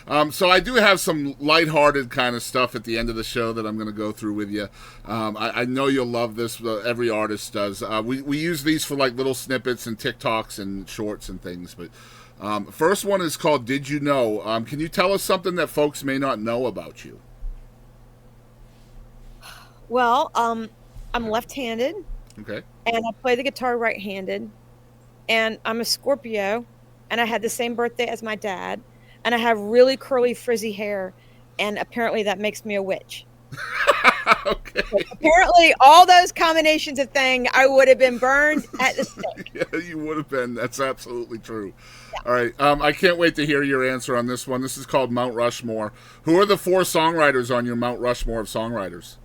So I do have some lighthearted kind of stuff at the end of the show that I'm going to go through with you. I know you'll love this. Every artist does. We use these for like little snippets and TikToks and shorts and things. But first one is called "Did You Know?" Can you tell us something that folks may not know about you? Well, I'm left-handed. Okay. And I play the guitar right-handed. And I'm a Scorpio. And I had the same birthday as my dad. And I have really curly, frizzy hair. And apparently that makes me a witch. Okay. So apparently all those combinations of things, I would have been burned at the stake. Yeah, you would have been. That's absolutely true. Yeah. All right. I can't wait to hear your answer on this one. This is called Mount Rushmore. Who are the 4 songwriters on your Mount Rushmore of songwriters?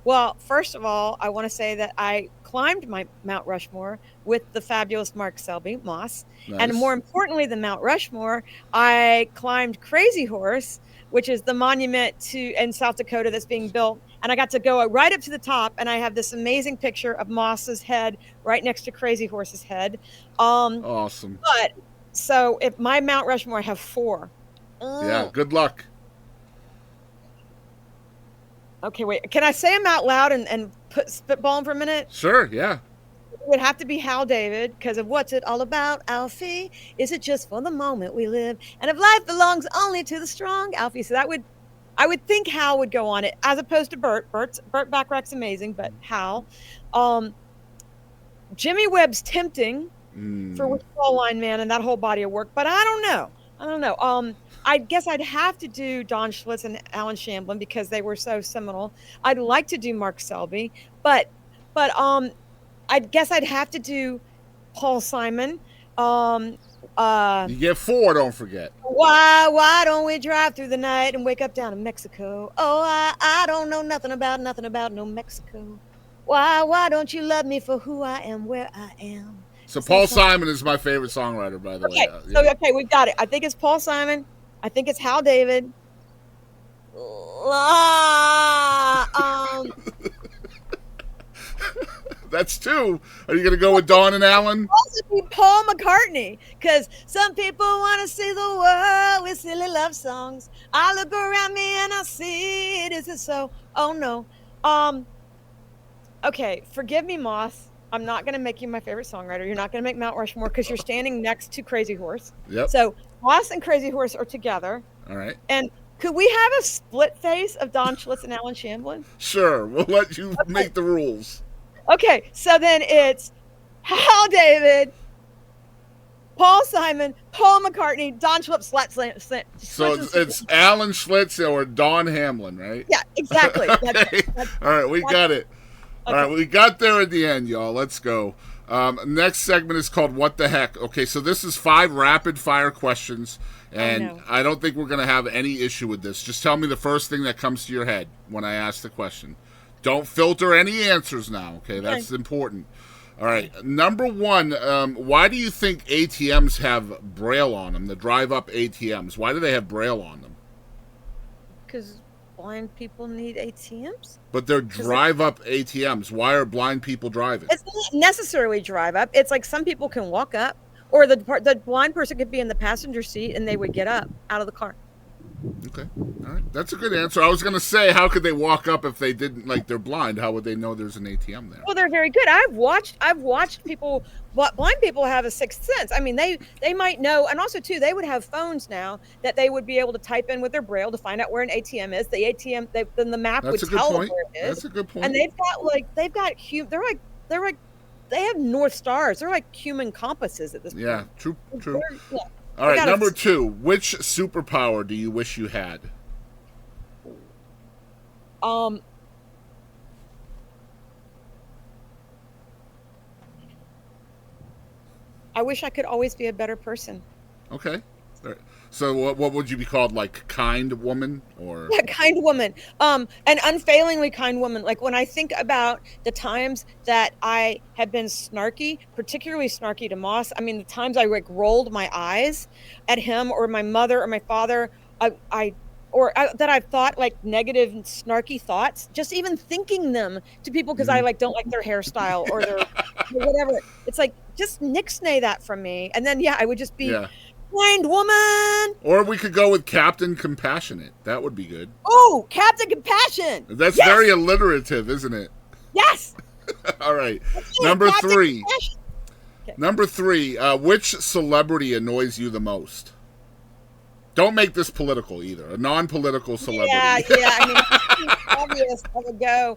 Well, first of all, I want to say that I climbed my Mount Rushmore with the fabulous Mark Selby, Moss. Nice. And more importantly than Mount Rushmore, I climbed Crazy Horse, which is the monument in South Dakota that's being built. And I got to go right up to the top, and I have this amazing picture of Moss's head right next to Crazy Horse's head. Awesome. But so if my Mount Rushmore, I have 4. Yeah, good luck. Okay, wait. Can I say them out loud and spitball them for a minute? Sure, yeah. It would have to be Hal David because of what's it all about, Alfie? Is it just for the moment we live? And if life belongs only to the strong, Alfie. So I would think Hal would go on it as opposed to Burt. Burt Bacharach's amazing, but Hal. Jimmy Webb's Tempting for Which Fall Line Man and that whole body of work, but I don't know. I guess I'd have to do Don Schlitz and Alan Shamblin because they were so seminal. I'd like to do Mark Selby, but I guess I'd have to do Paul Simon. You get 4, don't forget. Why don't we drive through the night and wake up down in Mexico? Oh, I don't know nothing about no Mexico. Why don't you love me for who I am, where I am? So Paul Simon is my favorite songwriter, by the way. So okay, we've got it. I think it's Paul Simon. I think it's Hal David. That's 2. Are you going to go with Dawn and Alan? Also be Paul McCartney, because some people want to see the world with silly love songs. I look around me and I see it isn't so. Oh no. Okay, forgive me, Moss. I'm not going to make you my favorite songwriter. You're not going to make Mount Rushmore because you're standing next to Crazy Horse. Yep. So Moss and Crazy Horse are together. All right. And could we have a split face of Don Schlitz and Alan Shamblin? Sure. We'll let you make the rules. Okay, so then it's Hal David, Paul Simon, Paul McCartney, Don Schlitz. So it's Alan Schlitz or Don Hamlin, right? Yeah, exactly. Okay. All right, we got it. All right, we got there at the end, y'all. Let's go. Next segment is called What the Heck? Okay, so this is 5 rapid-fire questions, and I don't think we're going to have any issue with this. Just tell me the first thing that comes to your head when I ask the question. Don't filter any answers now, okay? That's important. All right, number 1, why do you think ATMs have Braille on them, the drive-up ATMs? Why do they have Braille on them? Because blind people need ATMs? But they're drive-up ATMs. Why are blind people driving? It's not necessarily drive-up. It's like some people can walk up, or the blind person could be in the passenger seat and they would get up out of the car. Okay. All right. That's a good answer. I was going to say, how could they walk up if they didn't, like, they're blind? How would they know there's an ATM there? Well, they're very good. I've watched people, blind people have a sixth sense. I mean, they might know, and also, too, they would have phones now that they would be able to type in with their Braille to find out where an ATM is. The ATM, then the map would tell them where it is. That's a good point. And they have North Stars. They're like human compasses at this point. Yeah, true. Yeah. All right, number 2. Which superpower do you wish you had? I wish I could always be a better person. Okay. So what would you be called, like kind woman or? Yeah, kind woman. An unfailingly kind woman. Like when I think about the times that I have been snarky, particularly snarky to Moss. I mean, the times I like rolled my eyes at him or my mother or my father, that I've thought like negative and snarky thoughts, just even thinking them to people because I like don't like their hairstyle or their or whatever. It's like just nixnay that from me, and then I would just be. Yeah. Kind woman. Or we could go with Captain Compassionate. That would be good. Oh, Captain Compassion. That's very alliterative, isn't it? Yes. All right. Number Number three. Okay. Number three. Which celebrity annoys you the most? Don't make this political either. A non-political celebrity. Yeah. I mean, it's obvious. I would go.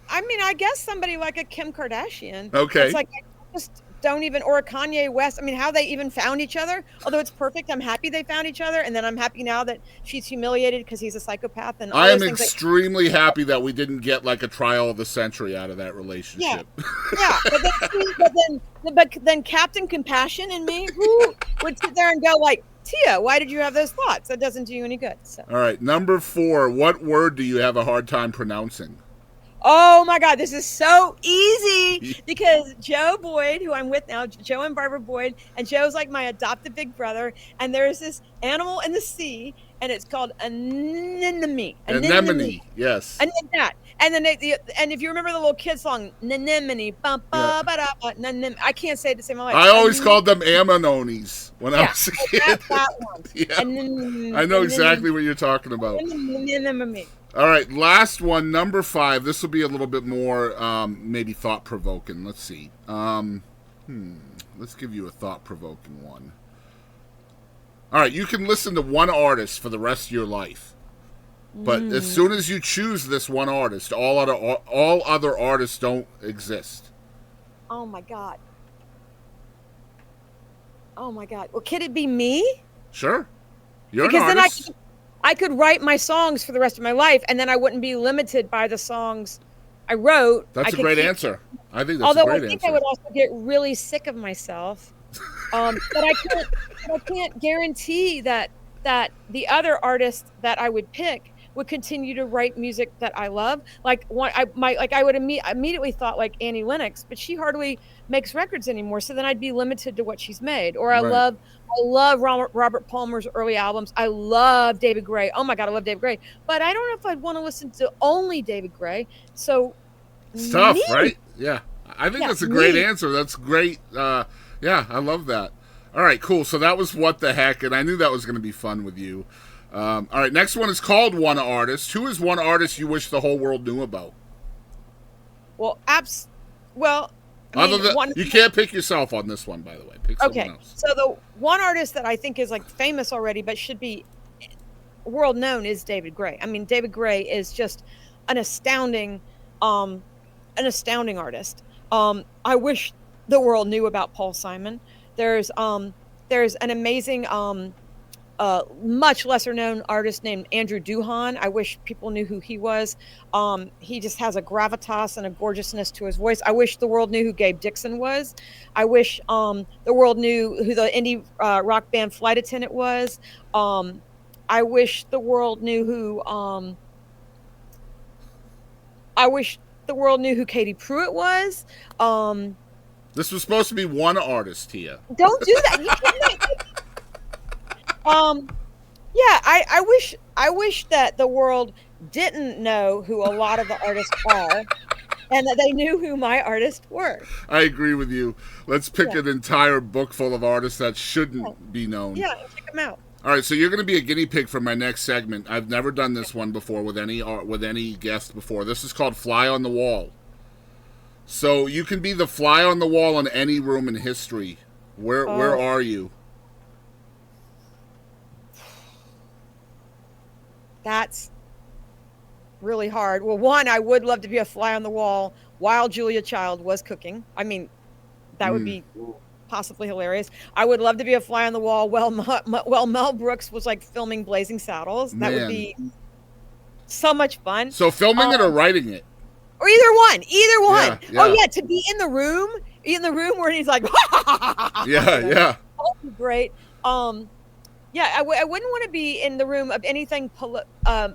I guess somebody like a Kim Kardashian. Okay. It's like I just don't even, or a Kanye West. I mean, how they even found each other. Although it's perfect, I'm happy they found each other, and then I'm happy now that she's humiliated because he's a psychopath. And all I am those things extremely happy that we didn't get like a trial of the century out of that relationship. Yeah. But then Captain Compassion and me would sit there and go like, Tia, why did you have those thoughts? That doesn't do you any good. So. All right. Number four. What word do you have a hard time pronouncing? Oh my God, this is so easy because Joe Boyd, who I'm with now, Joe and Barbara Boyd, and Joe's like my adopted big brother, and there's this animal in the sea, and it's called anemone. Anemone, yes. And then that. And then and if you remember the little kid song, anemone, I can't say it the same way. I always called them ammonies when I was a kid. That one. Yeah. I know exactly what you're talking about. All right, last one, number five. This will be a little bit more maybe thought-provoking. Let's see. Let's give you a thought-provoking one. All right, you can listen to one artist for the rest of your life. But as soon as you choose this one artist, all other artists don't exist. Oh, my God. Well, could it be me? Sure. You're because an artist. Then I could write my songs for the rest of my life, and then I wouldn't be limited by the songs I wrote. That's a great answer. I think that's a great answer. Although I think I would also get really sick of myself. But I can't guarantee that the other artists that I would pick would continue to write music that I love. Like I would immediately thought like Annie Lennox, but she hardly makes records anymore. So then I'd be limited to what she's made. Or I love Robert Palmer's early albums. I love David Gray. Oh my God, I love David Gray. But I don't know if I'd want to listen to only David Gray. So it's tough, right? Yeah. I think that's a great answer. That's great. Yeah, I love that. All right, cool. So that was What the Heck, and I knew that was going to be fun with you. All right, next one is called One Artist. Who is one artist you wish the whole world knew about? Well, you can't pick yourself on this one, by the way. Pick someone else. So the one artist that I think is like famous already, but should be world known is David Gray. I mean, David Gray is just an astounding artist. I wish the world knew about Paul Simon. There's an amazing, much lesser known artist named Andrew Duhon. I wish people knew who he was. He just has a gravitas and a gorgeousness to his voice. I wish the world knew who Gabe Dixon was. I wish the world knew who the indie rock band Flight Attendant was. I wish the world knew who. I wish the world knew who Katie Pruitt was. This was supposed to be one artist, Tia. Don't do that. You can't. I wish that the world didn't know who a lot of the artists are, and that they knew who my artists were. I agree with you. Let's pick an entire book full of artists that shouldn't be known. Yeah, check them out. All right, so you're going to be a guinea pig for my next segment. I've never done this one before with any guest before. This is called Fly on the Wall. So you can be the fly on the wall in any room in history. Where are you? That's really hard. Well, one, I would love to be a fly on the wall while Julia Child was cooking. I mean, that would be possibly hilarious. I would love to be a fly on the wall while Mel Brooks was like filming Blazing Saddles. That would be so much fun. So filming it or writing it? Or either one. Yeah. Oh yeah, to be in the room where he's like, yeah. That would be great. I wouldn't want to be in the room of anything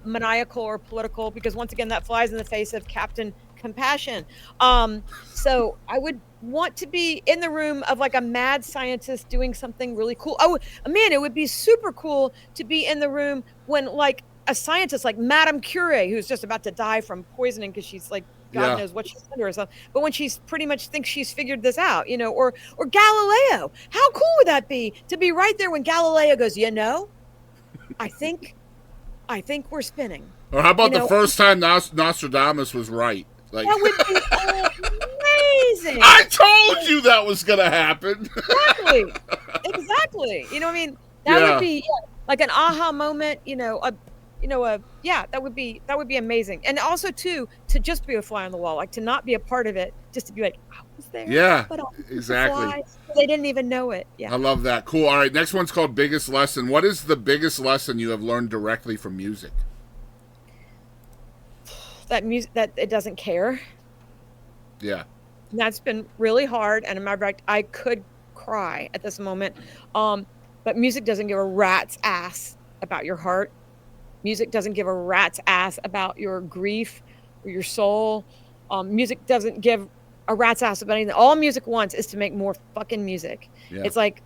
maniacal or political, because once again, that flies in the face of Captain Compassion. So I would want to be in the room of like a mad scientist doing something really cool. Oh man, it would be super cool to be in the room when like a scientist like Madame Curie, who's just about to die from poisoning because she's like God knows what she's under herself. But when she's pretty much thinks she's figured this out, you know, or Galileo, how cool would that be to be right there when Galileo goes, you know, I think we're spinning. Or how about the first time Nostradamus was right? Like, that would be amazing. I told you that was going to happen. Exactly. You know what I mean? That would be like an aha moment, that would be amazing. And also too, to just be a fly on the wall, like to not be a part of it, just to be like, I was there. Yeah, but exactly. They didn't even know it. Yeah. I love that. Cool. All right. Next one's called Biggest Lesson. What is the biggest lesson you have learned directly from music? That it doesn't care. Yeah. And that's been really hard. And I could cry at this moment. But music doesn't give a rat's ass about your heart. Music doesn't give a rat's ass about your grief or your soul. Music doesn't give a rat's ass about anything. All music wants is to make more fucking music. Yeah. It's like,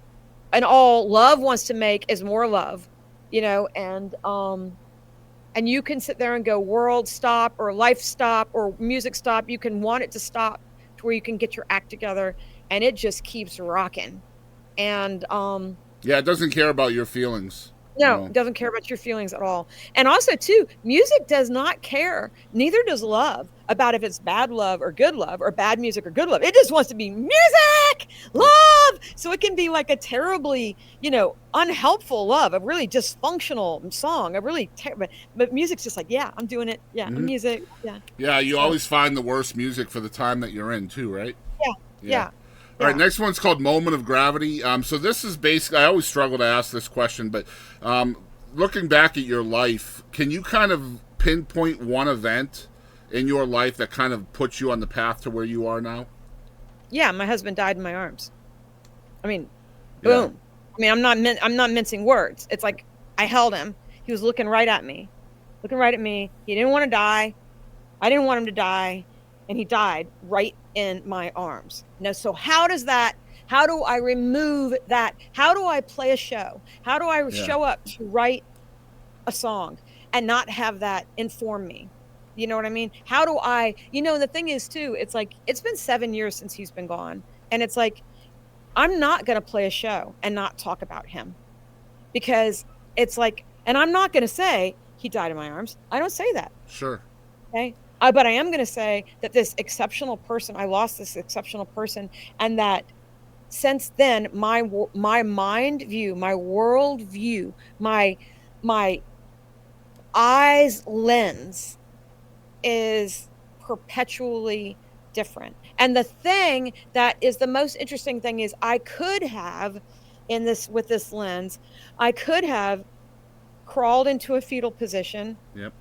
and all love wants to make is more love, and you can sit there and go, world stop or life stop or music stop. You can want it to stop to where you can get your act together, and it just keeps rocking. And it doesn't care about your feelings. No, it doesn't care about your feelings at all. And also, too, music does not care. Neither does love about if it's bad love or good love or bad music or good love. It just wants to be music, love. So it can be like a terribly, unhelpful love, a really dysfunctional song, a really terrible. But music's just like, yeah, I'm doing it. Yeah, music. Yeah. Yeah, you always find the worst music for the time that you're in, too, right? Yeah. All right, next one's called Moment of Gravity. So this is basically, I always struggle to ask this question, but looking back at your life, can you kind of pinpoint one event in your life that kind of puts you on the path to where you are now? Yeah, my husband died in my arms. I mean, boom. I mean, I'm not mincing words. It's like I held him. He was looking right at me. He didn't want to die. I didn't want him to die. And he died right in my arms. Now, so how do I remove that? How do I play a show? How do I show up to write a song and not have that inform me? You know what I mean? How do I, the thing is too, it's like, it's been 7 years since he's been gone. And it's like, I'm not going to play a show and not talk about him, because it's like, and I'm not going to say he died in my arms. I don't say that. Sure. Okay. But I am going to say that I lost this exceptional person, and that since then, my mind view, my world view, my eyes lens is perpetually different. And the thing that is the most interesting thing is I could have, with this lens, I could have crawled into a fetal position. Yep.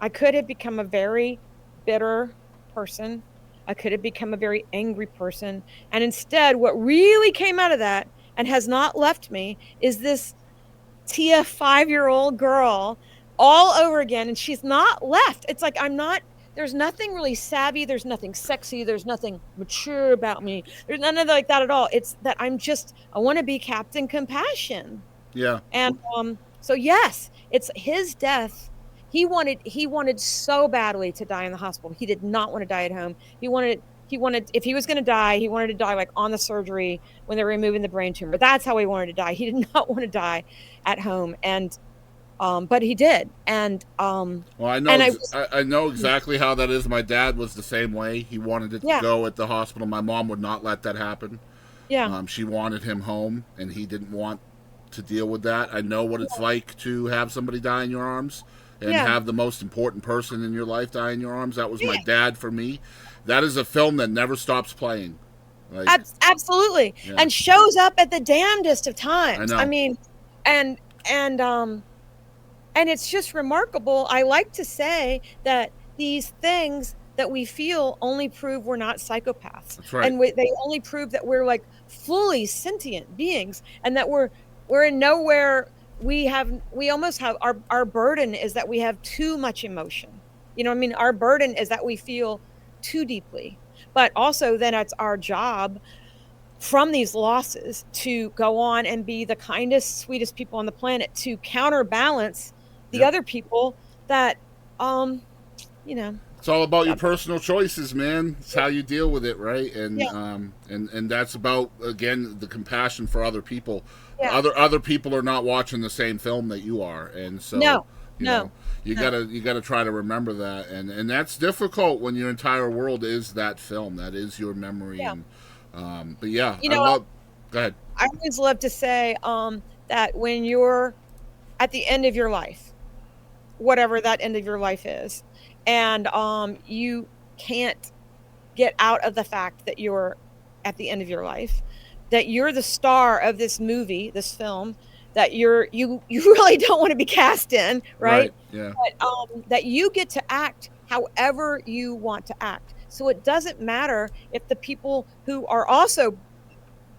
I could have become a very bitter person. I could have become a very angry person. And instead, what really came out of that and has not left me is this Tia 5-year-old girl all over again. And she's not left. It's like, there's nothing really savvy. There's nothing sexy. There's nothing mature about me. There's none of like that at all. It's that I want to be Captain Compassion. Yeah. And so, yes, it's his death. He wanted so badly to die in the hospital. He did not want to die at home. He wanted, if he was going to die, he wanted to die like on the surgery when they were removing the brain tumor. That's how he wanted to die. He did not want to die at home. And, but he did. And, well, I know exactly how that is. My dad was the same way. He wanted it to go at the hospital. My mom would not let that happen. Yeah. She wanted him home, and he didn't want to deal with that. I know what it's like to have somebody die in your arms. And have the most important person in your life die in your arms. That was my dad for me. That is a film that never stops playing. Like, absolutely. Yeah. And shows up at the damnedest of times. I know. I mean, and it's just remarkable. I like to say that these things that we feel only prove we're not psychopaths. That's right. And they only prove that we're like fully sentient beings, and that we're in nowhere. We almost have our burden is that we have too much emotion. You know what I mean? Our burden is that we feel too deeply, but also then it's our job from these losses to go on and be the kindest, sweetest people on the planet, to counterbalance the other people that, It's all about your personal choices, man. It's how you deal with it, right? And and that's about, again, the compassion for other people. Other people are not watching the same film that you are, and so you know, you gotta try to remember that, and that's difficult when your entire world is that film, that is your memory. And but yeah, go ahead. I always love to say that when you're at the end of your life, whatever that end of your life is, and you can't get out of the fact that you're at the end of your life, that you're the star of this movie, this film, that you really don't want to be cast in, right? Yeah. But that you get to act however you want to act. So it doesn't matter if the people who are also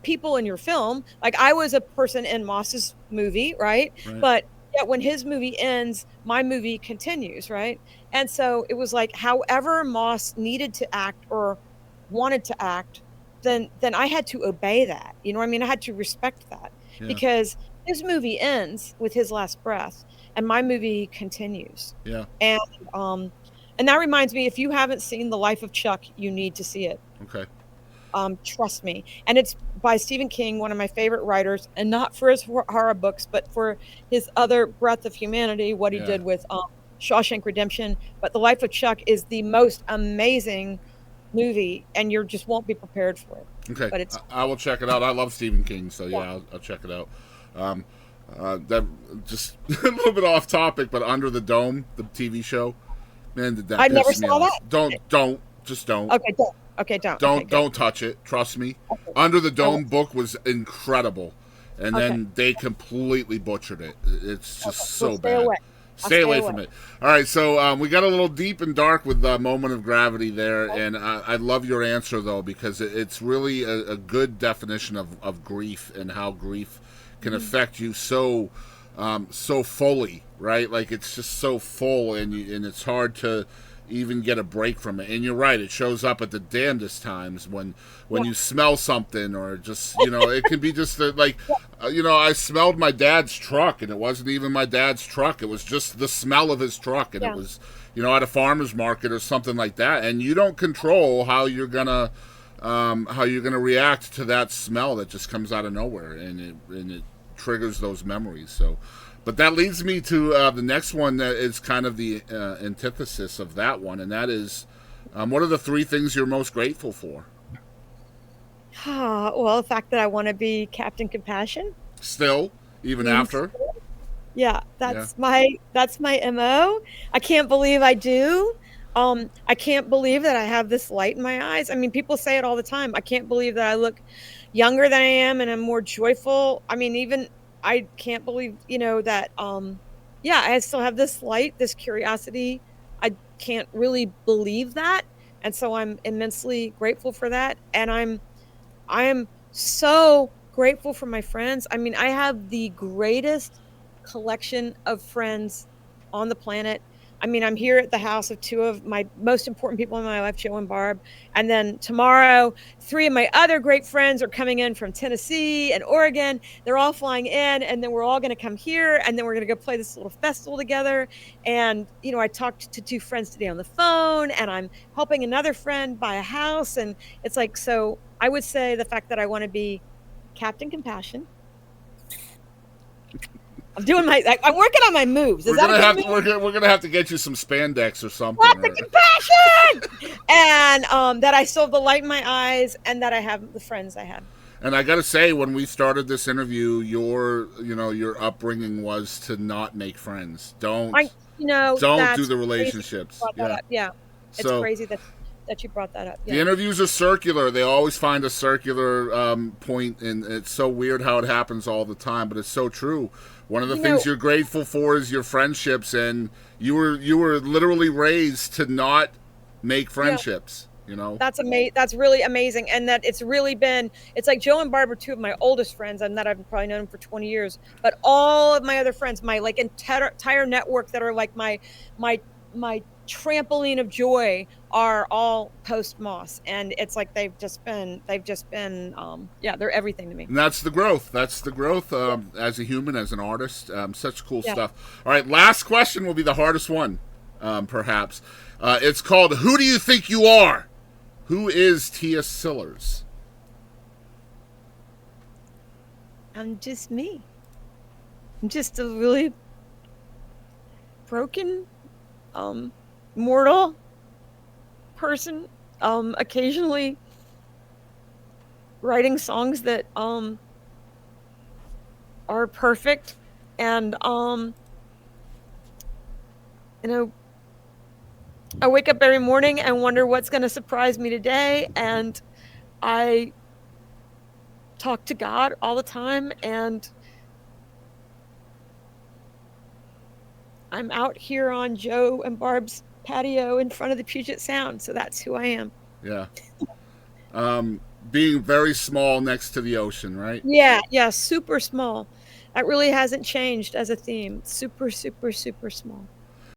people in your film, like I was a person in Moss's movie, right? But yet when his movie ends, my movie continues, right? And so it was like, however Moss needed to act or wanted to act, then I had to obey that. You know what I mean? I had to respect that because his movie ends with his last breath and my movie continues. Yeah. And that reminds me, if you haven't seen The Life of Chuck, you need to see it. Okay. Trust me. And it's by Stephen King, one of my favorite writers, and not for his horror books, but for his other Breath of Humanity, what he did with Shawshank Redemption. But The Life of Chuck is the most amazing movie, and you just won't be prepared for it. Okay. But I will check it out. I love Stephen King, so I'll check it out. That just a little bit off topic, but Under the Dome, the TV show, man, did that I piss never me saw off. that. Don't. Okay, don't. Okay, don't. Don't touch it. Trust me. Okay. Under the Dome book was incredible, and then they completely butchered it. It's just so bad. Stay away from it. All right, so we got a little deep and dark with the Moment of Gravity there, and I love your answer, though, because it's really a good definition of grief and how grief can affect you so fully, right? Like, it's just so full, and it's hard to even get a break from it. And you're right, it shows up at the damnedest times when you smell something, or just, it can be just like, I smelled my dad's truck, and it wasn't even my dad's truck. It was just the smell of his truck, and it was, at a farmer's market or something like that. And you don't control how you're gonna react to that smell that just comes out of nowhere, and it triggers those memories. So, but that leads me to the next one that is kind of the antithesis of that one, and that is, what are the 3 things you're most grateful for? Well, the fact that I want to be Captain Compassion. Still, even after? Yeah, that's my MO. I can't believe I do. I can't believe that I have this light in my eyes. I mean, people say it all the time. I can't believe that I look younger than I am and I'm more joyful. I mean, even I can't believe, that, I still have this light, this curiosity. I can't really believe that. And so I'm immensely grateful for that. And I am so grateful for my friends. I mean, I have the greatest collection of friends on the planet. I mean, I'm here at the house of 2 of my most important people in my life, Joe and Barb. And then tomorrow, 3 of my other great friends are coming in from Tennessee and Oregon. They're all flying in, and then we're all going to come here, and then we're going to go play this little festival together. And, I talked to 2 friends today on the phone, and I'm helping another friend buy a house. And it's like, so I would say the fact that I want to be Captain Compassion. I'm working on my moves. We're gonna have to get you some spandex or something. Captain Compassion, and that I still have the light in my eyes, and that I have the friends I have. And I got to say, when we started this interview, your upbringing was to not make friends. Don't do the relationships. It's crazy that you brought that up. The interviews are circular. They always find a circular point, and it's so weird how it happens all the time, but it's so true. One of the things you're grateful for is your friendships, and you were literally raised to not make friendships. That's amazing. That's really amazing, and that it's like Joe and Barb are 2 of my oldest friends, and that I've probably known them for 20 years. But all of my other friends, my entire network that are like my trampoline of joy, are all post Moss, and it's like they've just been they're everything to me. And that's the growth as a human, as an artist. Such cool stuff. All right, last question will be the hardest one. perhaps. It's called Who Do You Think You Are? Who is Tia Sillers? I'm just me. I'm just a really broken, mortal person, occasionally writing songs that are perfect, and I wake up every morning and wonder what's going to surprise me today, and I talk to God all the time, and I'm out here on Joe and Barb's patio in front of the Puget Sound, so that's who I am. Yeah. Being very small next to the ocean, right? Yeah, super small. That really hasn't changed as a theme. Super, super, super small.